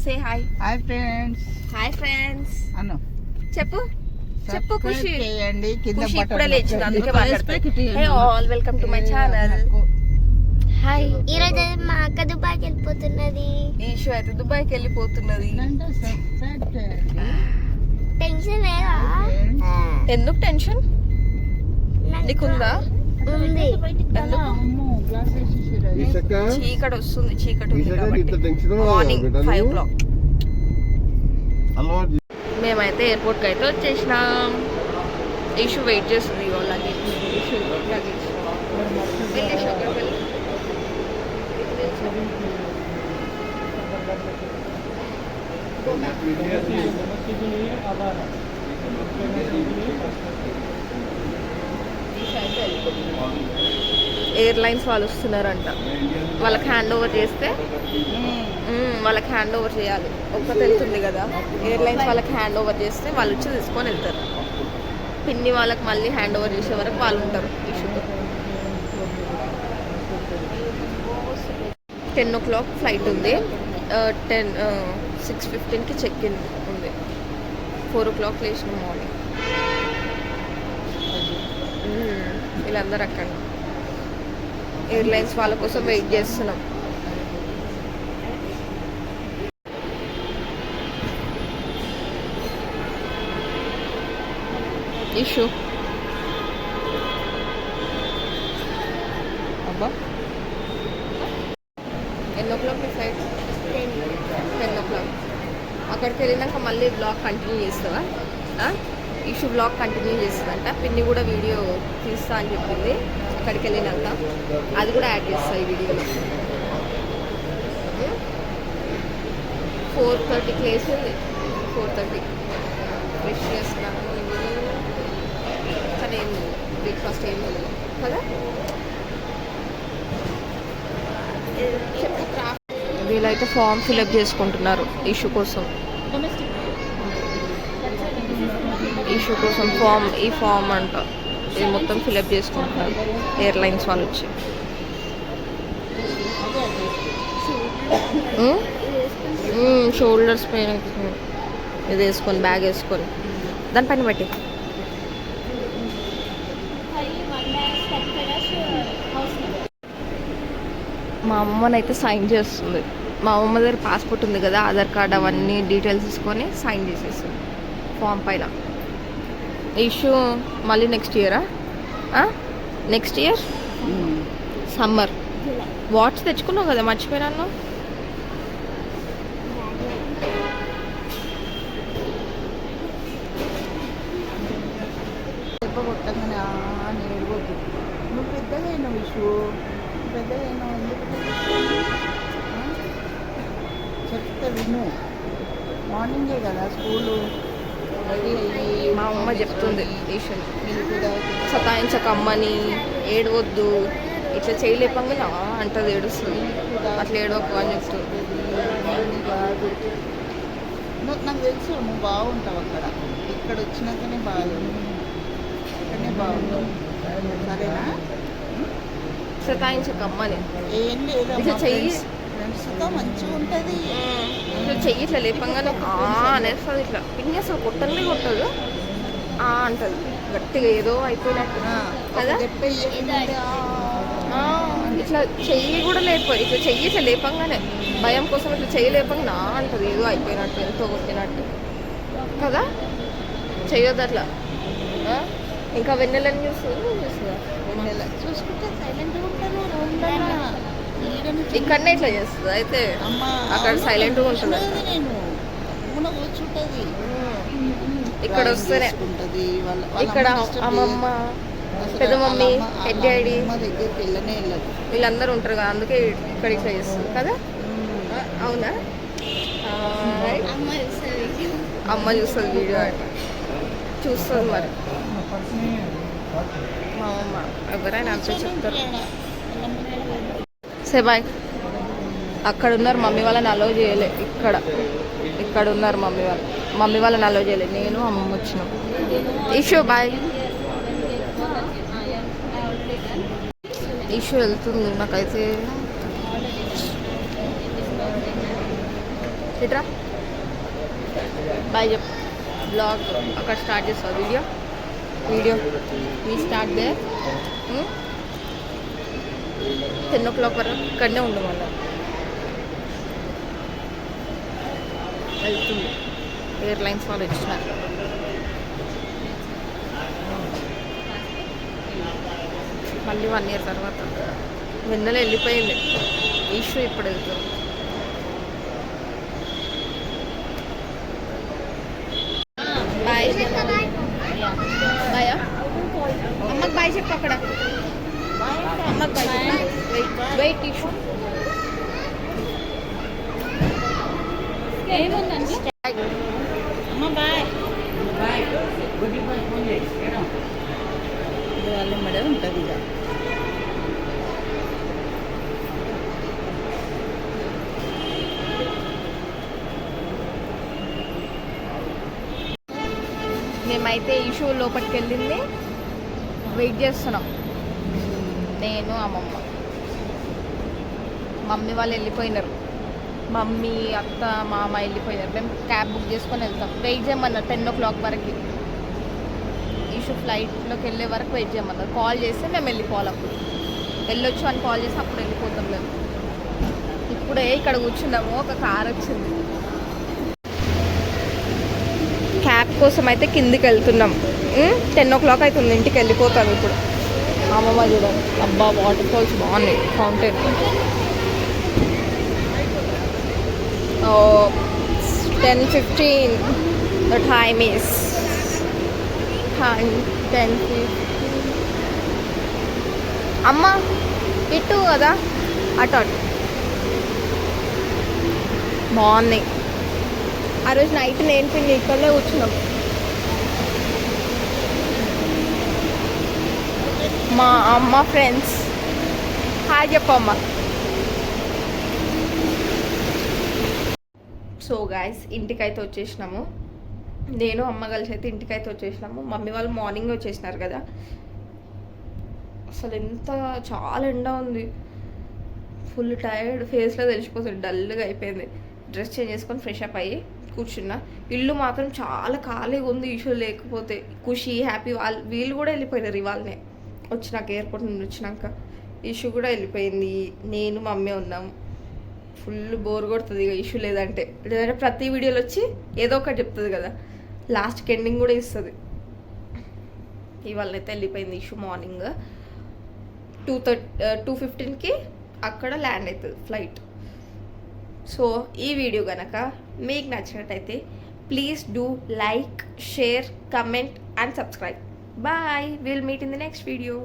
సే hi. Hi friends. Hi friends అను చెప్పు చెప్పు ఖుషి. చేయండి కింద ఖుషి బటన్ ఇప్పుడే లేచింది అందుకే మాట్లాడుతుంది. హే నొక్కండి. All welcome to my channel. Hi. ఈరోజు మా అక్క దుబాయ్కి వెళ్ళిపోతున్నది. ఈషు అయితే దుబాయ్కి వెళ్ళిపోతున్నది. ఇదంతా సబ్స్క్రైబ్ చేయండి. టెన్షన్ లేదా? ఎందుకు టెన్షన్ నాకు నీకుందా? ఉంది. ఎందుకు? అమ్మో, గ్లాస్ వేసేసిర్రు. చీకటి వస్తుంది, చీకటి ఉంది కాబట్టి మార్నింగ్ 5 o'clock. మేమైతే ఎయిర్పోర్ట్కి అయితే వచ్చేసినాం. ఈషు వెయిట్ చేస్తుంది. ఇగో లగేజ్ ఈషు లగేజ్ వెళ్ళేసి అక్కడికి వెళ్ళి ఎయిర్లైన్స్ వాళ్ళు వస్తున్నారంట. వాళ్ళకి హ్యాండ్ ఓవర్ చేస్తే వాళ్ళకి హ్యాండ్ ఓవర్ చేయాలి. ఒక్క తెలుస్తుంది కదా, ఎయిర్లైన్స్ వాళ్ళకి హ్యాండ్ ఓవర్ చేస్తే వాళ్ళు వచ్చి తీసుకొని వెళ్తారు. పిన్ని వాళ్ళకి మళ్ళీ హ్యాండ్ ఓవర్ చేసే వరకు వాళ్ళు ఉంటారు. ఇష్యూతో 10 o'clock ఫ్లైట్ ఉంది. 6:15కి చెక్ ఇన్ ఉంది. 4 o'clock లేచిన మార్నింగ్. వీళ్ళందరూ అక్కడ ఎయిర్లైన్స్ వాళ్ళ కోసం వెయిట్ చేస్తున్నాం. ఇష్యూ అబ్బా ఎన్ని o'clock మీ ఫ్లైట్? 10 o'clock. అక్కడికి వెళ్ళినాక మళ్ళీ బ్లాగ్ కంటిన్యూ చేస్తావా? ఇష్యూ బ్లాగ్ కంటిన్యూ చేస్తుందంట. పిన్ని కూడా వీడియో తీస్తా అని చెప్పింది. అక్కడికి వెళ్ళినాక అది కూడా యాడ్ చేస్తా ఈ వీడియోలో. 4:30కి లేచింది. 4:30 ఫ్రెష్ చేస్తున్నాను. కానీ ఏం బ్రేక్ఫాస్ట్ ఏం లేదు కదా. వీళ్ళైతే ఫామ్ ఫిల్అప్ చేసుకుంటున్నారు ఇష్యూ కోసం. ఇష్యూ కోసం ఫామ్, ఈ ఫామ్ అంట ఇది మొత్తం ఫిల్అప్ చేసుకుంటున్నారు ఎయిర్లైన్స్ వాళ్ళు వచ్చి. షోల్డర్స్ పైన ఇది వేసుకొని, బ్యాగ్ వేసుకొని దానిపైన పెట్టి మా అమ్మనైతే సైన్ చేస్తుంది. మా అమ్మ దగ్గర పాస్పోర్ట్ ఉంది కదా, ఆధార్ కార్డ్ అవన్నీ డీటెయిల్స్ తీసుకొని సైన్ చేసేస్తుంది ఫామ్ పైన. ఇష్యూ మళ్ళీ నెక్స్ట్ ఇయరా? Next year summer. వాచ్ తెచ్చుకున్నావు కదా, మర్చిపోయినాను. దెబ్బ కొట్టగానే నేర్వద్దు. నువ్వు పెద్దగైనావు ఇష్యూ, పెద్దగైనావు. ఎందుకు చెప్తే విను. మార్నింగే కదా స్కూలు. మా అమ్మ చెప్తుంది ఈశ్వరి సతాయించకమ్మని, ఏడవద్దు, ఇట్లా చేయలేపంగా అంటది, ఏడుస్తుంది. అట్లా ఏడవకు అని చెప్తుంది. నాకు తెలుసు నువ్వు బాగుంటావు అక్కడ. ఇక్కడ వచ్చినాకనే బాగుంది, ఇక్కడనే బాగుంటావు. సరేనా? సతాయించకమ్మని ఏం లేదు, ఇట్లా చెయ్యి ఫ్రెండ్స్తో మంచిగా ఉంటుంది. ఇట్లా చెయ్యి ఇట్లా లేపంగానే అనేస్తుంది. ఇట్లా పిన్ని అసలు కొట్టనే కొట్టదు, అంటది గట్టిగా ఏదో అయిపోయినట్టు కదా. ఇట్లా చెయ్యి కూడా ఇట్లా చెయ్యి ఇట్లా లేపంగానే భయం కోసం ఇట్లా చెయ్యి లేపంగా అంటది ఏదో అయిపోయినట్టు, ఎంతో కొట్టినట్టు కదా. చెయ్యొద్దు అట్లా. ఇంకా వెన్నెలని చూస్తుందా? వెన్నెల చూసుకుంటే సైలెంట్గా ఉంటాను. ఇక్కడనే ఇట్లా చేస్తుంది. అయితే అక్కడ సైలెంట్గా ఉంటుంది. నేను కూర్చుంటుంది. ఇక్కడ వస్తేనే ఇక్కడ అమ్మమ్మ, పెద్ద మమ్మీ, పెద్ద డాడీ దగ్గరికి వెళ్ళనే వెళ్ళదు. వీళ్ళందరూ ఉంటారు కదా, అందుకే ఇక్కడ ఇట్లా చేస్తుంది కదా. అవునా? అమ్మ చూస్తుంది వీడియో అట్లా చూస్తుంది. మరి మా అమ్మ ఎవరైనా అంతే చెప్తారు. బాయ్. అక్కడ ఉన్నారు మమ్మీ వాళ్ళని అలో చేయలే. ఇక్కడ ఉన్నారు మమ్మీ వాళ్ళని అలో చేయలే. నేను అమ్మమ్మ వచ్చినాం. Issue bye. ఇష్యూ వెళ్తుంది. నాకైతే ఇట్రా బాయ్ చెప్పు బ్లాగ్ అక్కడ స్టార్ట్ చేస్తావు video we start they 10 o'clock వరకు ఇక్కడనే ఉండు మళ్ళీ వెళ్తుంది ఎయిర్లైన్స్ వాళ్ళు వచ్చినారు మళ్ళీ 1 year తర్వాత వెన్నెల వెళ్ళిపోయింది ఇష్యూ ఇప్పుడు వెళ్తుంది బాయ్ బాయా అమ్మకి బాయ్ చెప్పు అక్కడ అమ్మకి బాయ్ వెయిట్ ఇష్యూ అమ్మ బాయ్ బాయ్ ఫోన్ చేసి వాళ్ళ మెడ ఉంటుంది ఇక మేమైతే ఇష్యూ లోపలికి వెళ్ళింది వెయిట్ చేస్తున్నాం నేను అమ్మమ్మ మమ్మీ వాళ్ళు వెళ్ళిపోయినారు మమ్మీ అత్త మామ వెళ్ళిపోయినారు మేము క్యాబ్ బుక్ చేసుకొని వెళ్తాం వెయిట్ చేయమన్నారు 10 o'clock వరకు ఇష్యూ ఫ్లైట్లోకి వెళ్ళే వరకు వెయిట్ చేయమన్నారు కాల్ చేస్తే మేము వెళ్ళిపోవాలి అప్పుడు వెళ్ళొచ్చు అని కాల్ చేసి అప్పుడు వెళ్ళిపోతాం మేము ఇప్పుడే ఇక్కడ కూర్చున్నాము ఒక కార్ వచ్చింది క్యాబ్ కోసం అయితే కిందికి వెళ్తున్నాం 10 o'clock అవుతుంది ఇంటికి వెళ్ళిపోతాం ఇప్పుడు అమ్మమ్మ చూడండి అబ్బా వాటర్ ఫాల్స్ బాగున్నాయి ఫౌంటైన్ 10:15 the time is 10:15 అమ్మ ఇటు కదా అటు బాగున్నాయి ఆ రోజు నైట్ నేను పిండి ఇక్కడనే కూర్చున్నాం మా అమ్మ ఫ్రెండ్స్ హాయ్ చెప్పమ్మ సో గాయస్ ఇంటికైతే వచ్చేసినాము నేను అమ్మ కలిసి అయితే ఇంటికైతే వచ్చేసినాము మమ్మీ వాళ్ళు మార్నింగ్ వచ్చేసినారు కదా అసలు చాలా ఎండ ఉంది ఫుల్ టైర్డ్ ఫేస్లో తెలిసిపోతుంది డల్గా అయిపోయింది డ్రెస్ చేంజ్ చేసుకొని ఫ్రెష్ అప్ అయ్యి కూర్చున్నా ఇల్లు మాత్రం చాలా ఖాళీగా ఉంది ఇష్యూ లేకపోతే ఖుషి హ్యాపీ వీళ్ళు కూడా వెళ్ళిపోయినారు ఇవాళనే వచ్చినాక ఎయిర్పోర్ట్ నుండి వచ్చినాక ఇష్యూ కూడా వెళ్ళిపోయింది నేను మమ్మీ ఉన్నాం ఫుల్ బోర్ కొడుతుంది ఇక ఇష్యూ లేదంటే ప్రతి వీడియోలో వచ్చి ఏదో ఒకటి చెప్తుంది కదా లాస్ట్కి ఎండింగ్ కూడా ఇస్తుంది ఇవాళనైతే వెళ్ళిపోయింది ఇష్యూ మార్నింగ్ 2:15కి అక్కడ ల్యాండ్ అవుతుంది ఫ్లైట్ సో ఈ వీడియో కనుక మీకు నచ్చినట్టయితే please do like share comment and subscribe bye will meet in the next video